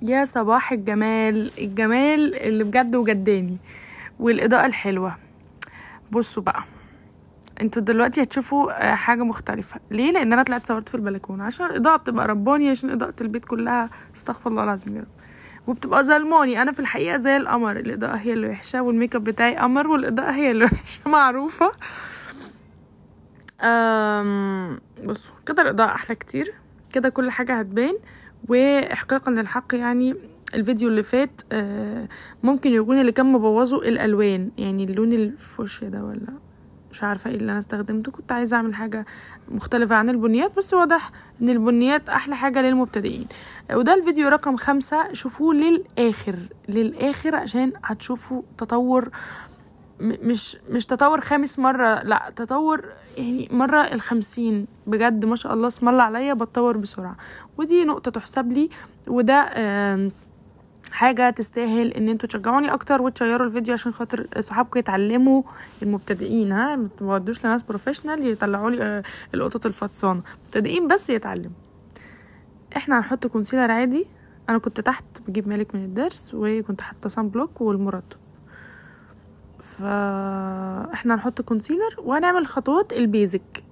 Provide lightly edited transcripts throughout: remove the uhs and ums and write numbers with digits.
يا صباح الجمال، الجمال اللي بجد وجداني والاضاءة الحلوة. بصوا بقى، انتوا دلوقتي هتشوفوا حاجة مختلفة. ليه؟ لان انا طلعت صورت في البلكونة عشان الاضاءة بتبقى رباني، عشان اضاءة البيت كلها استغفر الله العظيم يا رب، وبتبقى ظلماني. انا في الحقيقة زي القمر، الاضاءة هي اللي وحشة والميك اب بتاعي قمر والاضاءة هي اللي وحشة، معروفة. بصوا كده الاضاءة احلى كتير، كده كل حاجة هتبان. واحقاقا للحق يعني الفيديو اللي فات ممكن يكون اللي كان مبوظه الالوان، يعني اللون الفوشيا ده ولا مش عارفه ايه اللي انا استخدمته. كنت عايزه اعمل حاجه مختلفه عن البنيات، بس واضح ان البنيات احلى حاجه للمبتدئين. وده الفيديو رقم 5، شوفوه للاخر عشان هتشوفوا تطور، مش تطور خامس مرة، لا تطور يعني مرة 50. بجد ما شاء الله اسم الله عليا، بتطور بسرعة، ودي نقطة تحسب لي. وده حاجة تستاهل ان انتوا تشجعوني اكتر وتشيروا الفيديو عشان خاطر صحابكم يتعلموا، المبتدئين. ما تودوش لناس بروفيشنال يطلعوا لي القطط الفطسانة، مبتدئين بس يتعلموا. احنا هنحط كونسيلر عادي، انا كنت تحت بجيب مالك من الدرس وكنت حاطه صن بلوك والمرطب، فاحنا هنحط كونسيلر وهنعمل خطوات البيزك.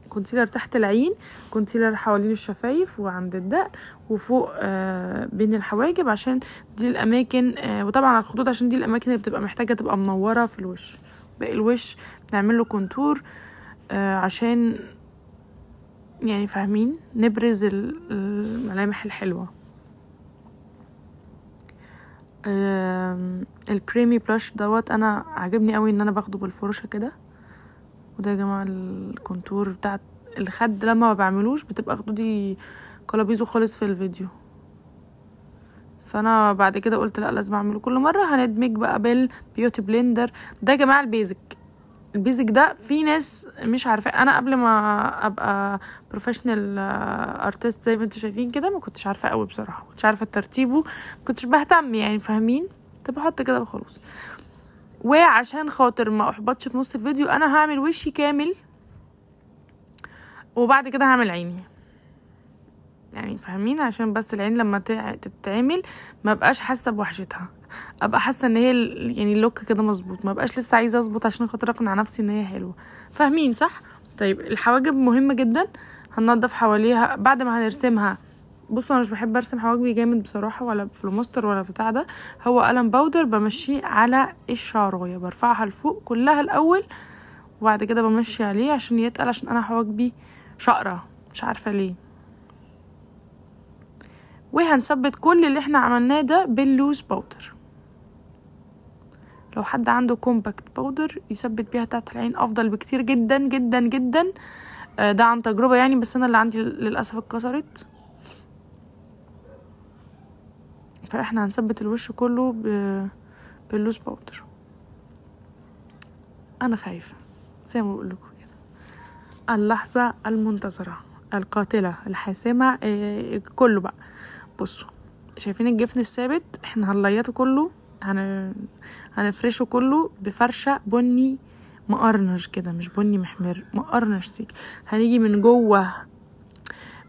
كونسيلر تحت العين، كونسيلر حوالين الشفايف وعند الدقن وفوق بين الحواجب، عشان دي الاماكن وطبعا الخدود عشان دي الاماكن اللي بتبقى محتاجه تبقى منوره في الوش. باقي الوش نعمل له كونتور عشان يعني فاهمين نبرز الملامح الحلوه. الكريمي بلاش دوت انا عجبني قوي ان انا باخده بالفرشه كده. وده يا جماعه الكونتور بتاع الخد، لما ما بعملوش بتبقى خدودي قلبيزه خالص في الفيديو، فانا بعد كده قلت لا لازم اعمله كل مره. هندمج بقى بالبيوتي بلندر. ده يا جماعه البيزك ده في ناس مش عارفه. انا قبل ما ابقى بروفيشنال ارتست زي ما انتوا شايفين كده ما كنتش عارفه قوي بصراحه، ما كنتش عارفه ترتيبه، ما كنتش بهتم يعني فاهمين. طب بحط كده وخلاص. وعشان خاطر ما احبطش في نص الفيديو انا هعمل وشي كامل وبعد كده هعمل عيني، يعني فاهمين، عشان بس العين لما تتعمل ما بقاش حاسه بوحشتها، ابقى حاسه ان هي يعني اللوك كده مظبوط، ما بقاش لسه عايزه اظبط عشان خاطر اقنع نفسي ان هي حلوه. فاهمين صح؟ طيب الحواجب مهمه جدا، هننضف حواليها بعد ما هنرسمها. بصوا انا مش بحب ارسم حواجبي جامد بصراحه، ولا فلوماستر ولا بتاع ده، هو قلم باودر بمشيه على الشعرايه، برفعها لفوق كلها الاول وبعد كده بمشي عليه عشان يتقل، عشان انا حواجبي شقره مش عارفه ليه. وهنثبت كل اللي احنا عملناه ده باللوز باودر. لو حد عنده كومباكت باودر يثبت بيها تحت العين افضل بكتير جدا جدا جدا. ده عن تجربة يعني، بس انا اللي عندي للأسف اتكسرت. فاحنا هنثبت الوش كله باللوز باودر. انا خايفة زي ما بقول لكم كده، اللحظة المنتظرة القاتلة الحاسمة كله بقى. بصوا شايفين الجفن الثابت، احنا هنليطه كله، هنفرشه كله بفرشة بني مقرنش كده، مش بني محمر، مقرنش سيك. هنيجي من جوه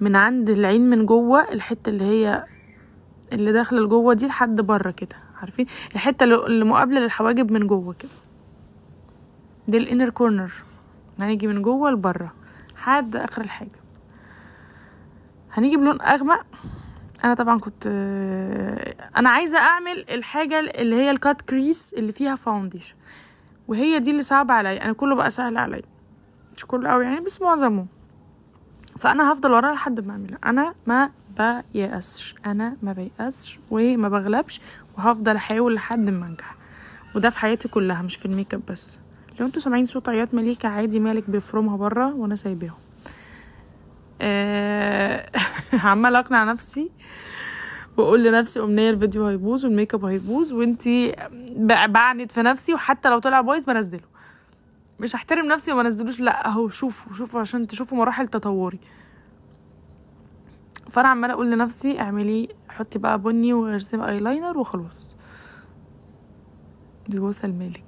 من عند العين من جوه، الحتة اللي هي اللي داخله لجوه دي لحد بره كده، عارفين الحتة اللي مقابلة للحواجب من جوه كده، دي الانر كورنر. هنيجي من جوه لبره لحد اخر الحاجب. هنيجي بلون اغمق. انا طبعا كنت انا عايزه اعمل الحاجه اللي هي الكات كريس اللي فيها فاونديشن، وهي دي اللي صعبه عليا. انا كله بقى سهل عليا، مش كله قوي يعني بس معظمه، فانا هفضل وراها لحد ما اعملها. انا ما بيأسش وما بغلبش، وهفضل احاول لحد ما انجح. وده في حياتي كلها مش في الميك اب بس. لو انتوا سامعين صوت عياط مليكه عادي، مالك بيفرمها بره وانا سايباهم. عمال اقنع نفسي واقول لنفسي امنيه الفيديو هيبوظ والميك اب هيبوظ، وانتي بعند في نفسي، وحتى لو طلع بايظ بنزله، مش هحترم نفسي وما انزلوش. لا اهو شوفوا عشان تشوفوا مراحل تطوري. فانا عماله اقول لنفسي اعملي، حطي بقى بني وارسمي ايلاينر وخلاص. دي بوسه الملك.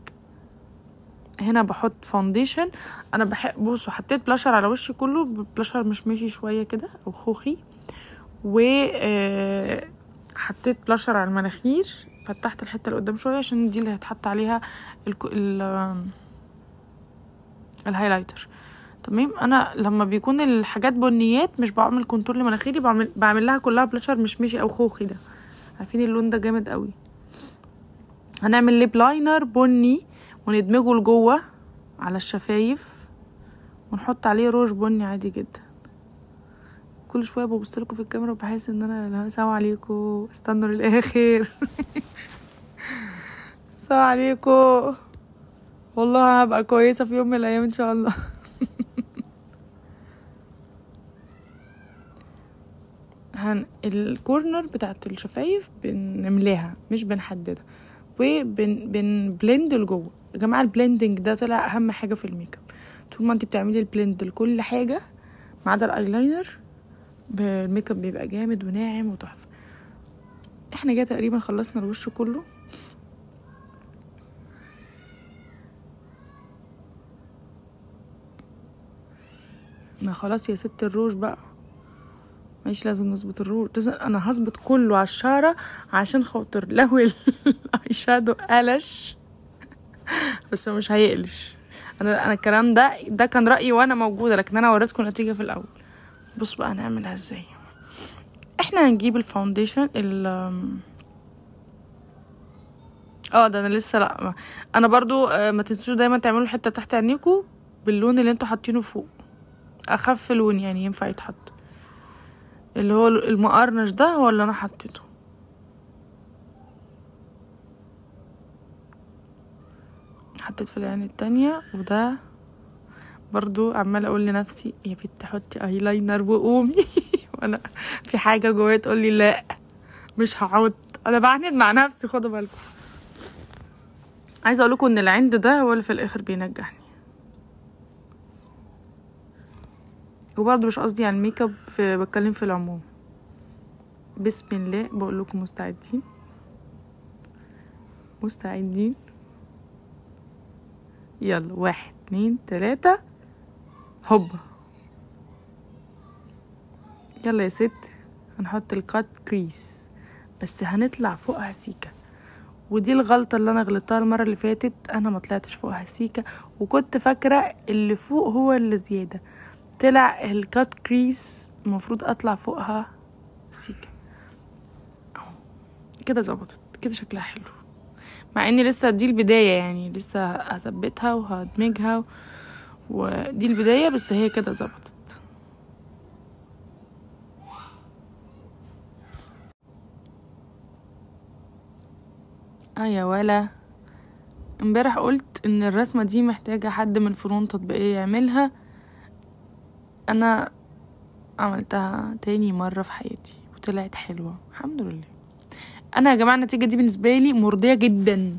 هنا بحط فاونديشن. انا بحب بصوا حطيت بلاشر على وشي كله، بلاشر مش ماشي شويه كده او خوخي، و حطيت بلاشر على المناخير، فتحت الحته اللي قدام شويه عشان دي اللي هيتحط عليها الهايلايتر. تمام. انا لما بيكون الحاجات بنيات مش بعمل كونتور لمناخيري، بعمل لها كلها بلاشر مشمشي او خوخي. ده عارفين اللون ده جامد قوي. هنعمل ليب لاينر بني وندمجه لجوه على الشفايف ونحط عليه روج بني عادي جدا. كل شويه ببص لكم في الكاميرا وبحس ان انا السلام عليكم، استنوا للاخر. السلام عليكم، والله هبقى كويسه في يوم من الايام ان شاء الله. الكورنر بتاعت الشفايف بنملاها مش بنحددها، وبنبلند لجوه. يا جماعه البلندنج ده طلع اهم حاجه في الميك اب. طول ما انت بتعملي البلند لكل حاجه ما عدا الايلاينر، الميك اب بيبقى جامد وناعم وتحفه. احنا جاي تقريبا خلصنا الوش كله. ما خلاص يا ست الروج بقى، مش لازم نظبط الروج، انا هظبط كله على الشعره عشان خاطر لو الاي شادو قلش بس هو مش هيقلش. انا الكلام ده كان رايي وانا موجوده، لكن انا وريتكم النتيجه في الاول. بص بقى هنعملها ازاي. احنا هنجيب الفاونديشن ده انا لسه لا، انا برضو ما تنسوش دايما تعملوا الحته تحت عينيكوا باللون اللي انتوا حاطينه فوق، اخف لون يعني ينفع يتحط، اللي هو المقرنش ده هو اللي انا حطيته. حطيت في العين التانية، وده برضو عمالة اقول لنفسي يا بنت حطي ايلاينر وقومي وانا في حاجة جوايا تقول لي لا مش هعود. انا بعند مع نفسي، خدوا بالكم. عايزه اقول لكم ان العند ده هو اللي في الاخر بينجحني. وبرضو مش قصدي على الميك اب، بتكلم في العموم. بسم الله بقول لكم مستعدين. يلا 1 2 3 هوبا. يلا يا ست، هنحط الكات كريس بس هنطلع فوقها سيكه. ودي الغلطه اللي انا غلطتها المره اللي فاتت، انا ما طلعتش فوقها سيكه وكنت فاكره اللي فوق هو اللي زياده. طلع الكات كريس المفروض اطلع فوقها سيكه. كده ظبطت، كده شكلها حلو، مع اني لسه دي البدايه، يعني لسه هثبتها وهدمجها ودي البدايه، بس هي كده ظبطت. يا ولا، امبارح قلت ان الرسمه دي محتاجه حد من فنون تطبيقيه يعملها. انا عملتها تاني مره في حياتي وطلعت حلوه الحمد لله. انا يا جماعه النتيجه دي بالنسبه لي مرضيه جدا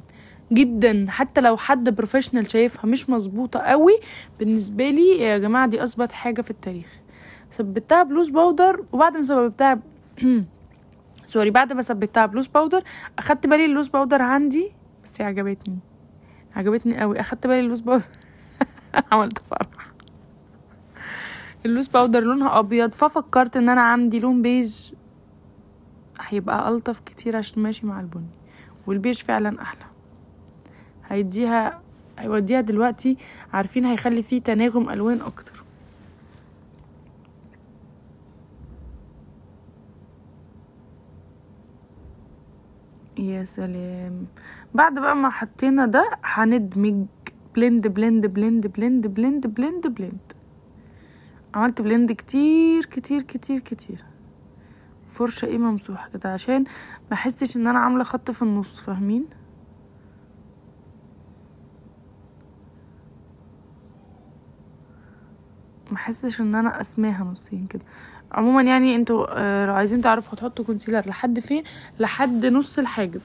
جدا، حتى لو حد بروفيشنال شايفها مش مظبوطه قوي، بالنسبه لي يا جماعه دي اثبت حاجه في التاريخ. ثبتها بلوز باودر، وبعد ما ثبتها بعد ما ثبتها بلوز باودر اخدت بالي اللوز باودر عندي، بس عجبتني قوي. اخدت بالي اللوز باودر عملت فرح. اللوز باودر لونها ابيض، ففكرت ان انا عندي لون بيج هيبقى الطف كتير عشان ماشي مع البني، والبيج فعلا احلى. هيوديها دلوقتي، عارفين هيخلي فيه تناغم الوان اكتر. يا سلام. بعد بقى ما حطينا ده هندمج بلند بلند بلند بلند بلند بلند بلند. عملت بلند كتير كتير كتير كتير، فرشة ممسوحة كده عشان ما احسش ان انا عاملة خط في النص، فاهمين؟ ما احسش ان انا اسماها نصين كده. عموما يعني انتوا لو عايزين تعرفوا هتحطوا كونسيلر لحد فين، لحد نص الحاجب،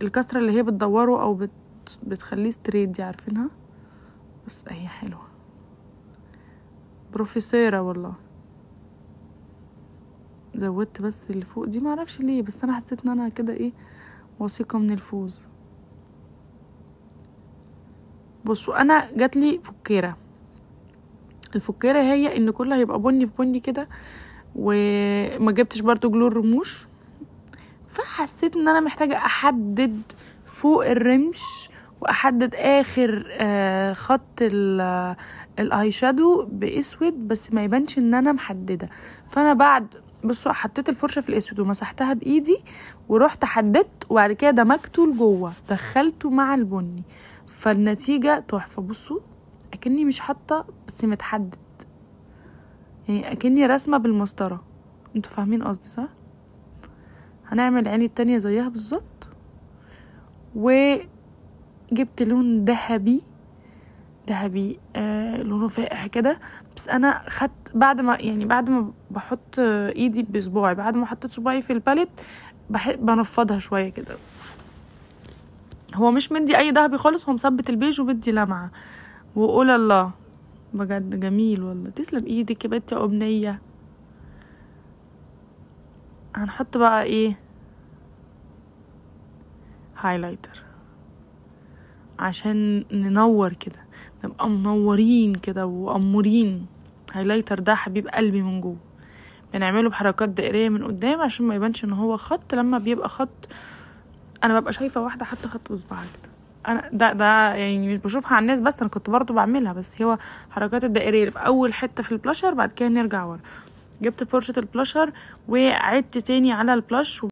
الكسرة اللي هي بتدوره او بتخليه ستريت دي، عارفينها؟ بس هي حلوة بروفيسورة والله. زودت بس اللي فوق دي، معرفش ليه، بس انا حسيت ان انا كده واثقة من الفوز. بصوا انا جاتلي فكيرة. الفكيرة هي ان كله هيبقى بني في بني كده، وما جبتش برضو جلو الرموش، فحسيت ان انا محتاجة احدد فوق الرمش واحدد اخر خط الاي شادو باسود بس ما يبانش ان انا محددة. فانا بعد بصوا حطيت الفرشة في الاسود ومسحتها بايدي ورحت حددت وبعد كده دمجته لجوه دخلته مع البني، فالنتيجة تحفة. بصوا اكني مش حاطة بس متحدد، يعني اكني رسمة بالمسطرة. انتوا فاهمين قصدي صح؟ هنعمل عيني التانية زيها بالظبط، وجبت لون ذهبي لونه فاقع كده. بس انا خدت بعد ما بحط ايدي بصباعي، بعد ما حطيت صباعي في الباليت بنفضها شوية كده. هو مش مدي اي ذهبي خالص، هو مثبت البيج ومدي لمعة. وقول الله بجد جميل والله، تسلم ايدك يا بنتي يا امنية. هنحط بقى ايه هايلايتر عشان ننور كده، نبقى منورين كده وامورين. هايلايتر ده حبيب قلبي من جوه، بنعمله بحركات دائريه من قدام عشان ما يبانش ان هو خط. لما بيبقى خط انا ببقى شايفه واحده حتى خط بصبعها كده. انا ده يعني مش بشوفها على الناس، بس انا كنت برضو بعملها، بس هو حركات الدائريه اللي في اول حته في البلاشر، بعد كده نرجع ورا. جبت فرشه البلاشر وعدت تاني على البلاش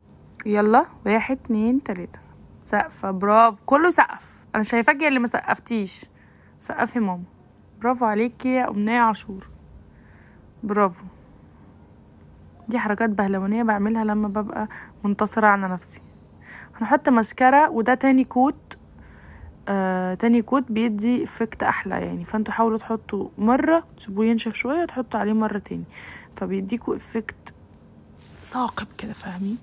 يلا 1 2 3 سقفة. برافو، كله سقف. انا شايفاك اللي ما سقفتيش، سقفي ماما. برافو عليكي يا امنية عاشور، برافو. دي حركات بهلوانية بعملها لما ببقى منتصرة على نفسي. هنحط ماسكارا وده تاني كوت. تاني كوت بيدي افكت احلى يعني، فانتوا حاولوا تحطوا مرة تسيبوه ينشف شوية وتحطوا عليه مرة تاني، فبيديكوا افكت ثاقب كده، فاهمين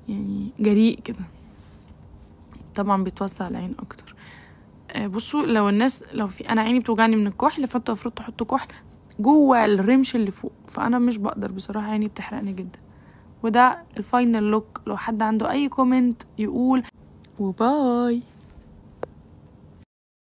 يعني جريء كده. طبعا بيتوسع العين اكتر. بصوا لو في انا عيني بتوجعني من الكحل، فانتوا المفروض تحطوا كحل جوه الرمش اللي فوق، فانا مش بقدر بصراحه، عيني بتحرقني جدا. وده الفاينل لوك. لو حد عنده اي كومنت يقول. وباي.